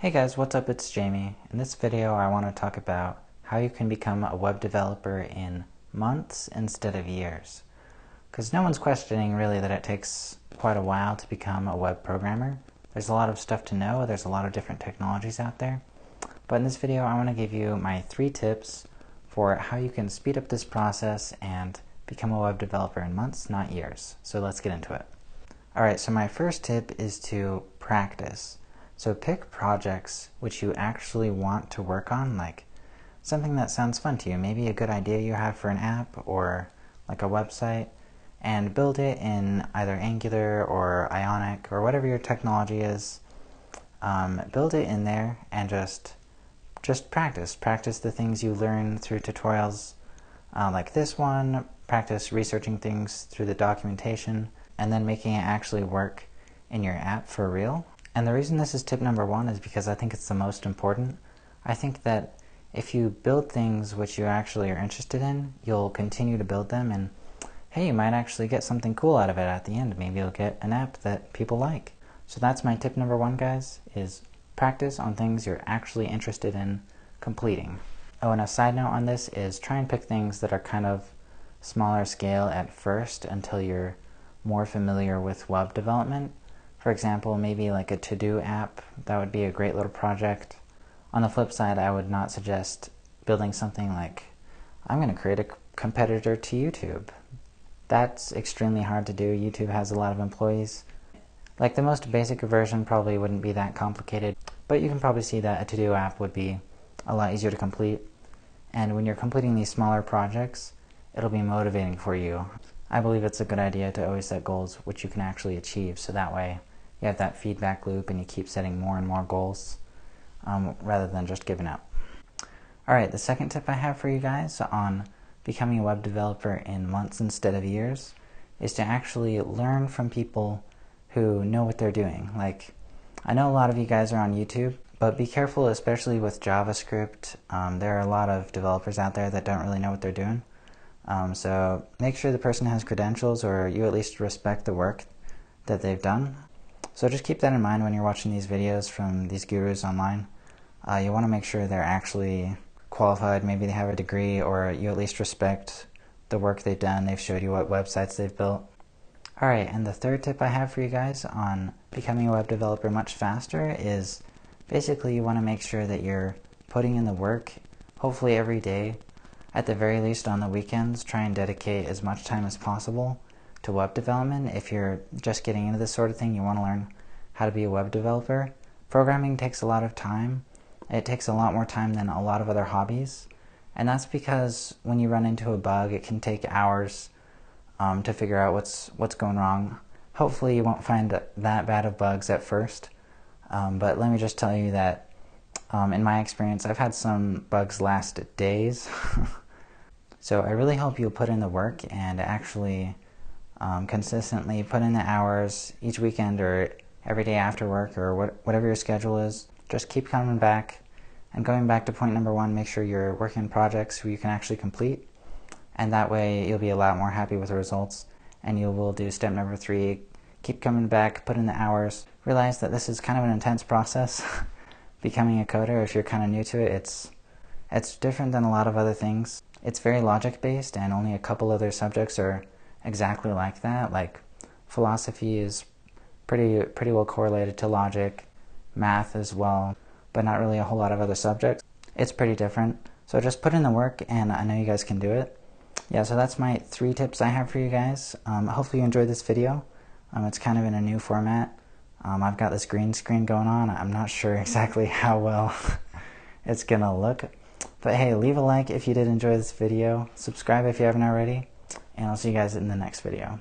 Hey guys, what's up? It's Jamie. In this video I want to talk about how you can become a web developer in months instead of years. Because no one's questioning really that it takes quite a while to become a web programmer. There's a lot of stuff to know, there's a lot of different technologies out there. But in this video I want to give you my 3 tips for how you can speed up this process and become a web developer in months, not years. So let's get into it. Alright, so my first tip is to practice. So pick projects which you actually want to work on, like something that sounds fun to you, maybe a good idea you have for an app or like a website, and build it in either Angular or Ionic or whatever your technology is. Build it in there and just practice. Practice the things you learn through tutorials like this one, practice researching things through the documentation, and then making it actually work in your app for real. And the reason this is tip number 1 is because I think it's the most important. I think that if you build things which you actually are interested in, you'll continue to build them, and hey, you might actually get something cool out of it at the end. Maybe you'll get an app that people like. So that's my tip number 1, guys, is practice on things you're actually interested in completing. Oh, and a side note on this is try and pick things that are kind of smaller scale at first until you're more familiar with web development. For example, maybe like a to-do app, that would be a great little project. On the flip side, I would not suggest building something like, I'm going to create a competitor to YouTube. That's extremely hard to do. YouTube has a lot of employees. Like the most basic version probably wouldn't be that complicated, but you can probably see that a to-do app would be a lot easier to complete. And when you're completing these smaller projects, it'll be motivating for you. I believe it's a good idea to always set goals which you can actually achieve, so that way you have that feedback loop and you keep setting more and more goals rather than just giving up. Alright, the second tip I have for you guys on becoming a web developer in months instead of years is to actually learn from people who know what they're doing. Like, I know a lot of you guys are on YouTube, but be careful, especially with JavaScript. There are a lot of developers out there that don't really know what they're doing. So make sure the person has credentials, or you at least respect the work that they've done. So just keep that in mind when you're watching these videos from these gurus online. You want to make sure they're actually qualified, maybe they have a degree, or you at least respect the work they've done, they've showed you what websites they've built. Alright, and the third tip I have for you guys on becoming a web developer much faster is basically you want to make sure that you're putting in the work, hopefully every day. At the very least on the weekends, try and dedicate as much time as possible to web development. If you're just getting into this sort of thing, you want to learn how to be a web developer. Programming takes a lot of time. It takes a lot more time than a lot of other hobbies. And that's because when you run into a bug, it can take hours to figure out what's going wrong. Hopefully you won't find that bad of bugs at first. But let me just tell you that in my experience, I've had some bugs last days. So I really hope you'll put in the work and actually consistently put in the hours each weekend or every day after work or whatever your schedule is. Just keep coming back and going back to point number 1, make sure you're working on projects who you can actually complete, and that way you'll be a lot more happy with the results, and you will do step number 3, keep coming back, put in the hours. Realize that this is kind of an intense process. Becoming a coder, if you're kind of new to it, it's different than a lot of other things. It's very logic based, and only a couple other subjects are exactly like that. Like philosophy is pretty well correlated to logic, math as well, but not really a whole lot of other subjects. It's pretty different. So just put in the work, and I know you guys can do it. Yeah, so that's my 3 tips I have for you guys. Hopefully you enjoyed this video. It's kind of in a new format. I've got this green screen going on. I'm not sure exactly how well it's gonna look. But hey, leave a like if you did enjoy this video. Subscribe if you haven't already. And I'll see you guys in the next video.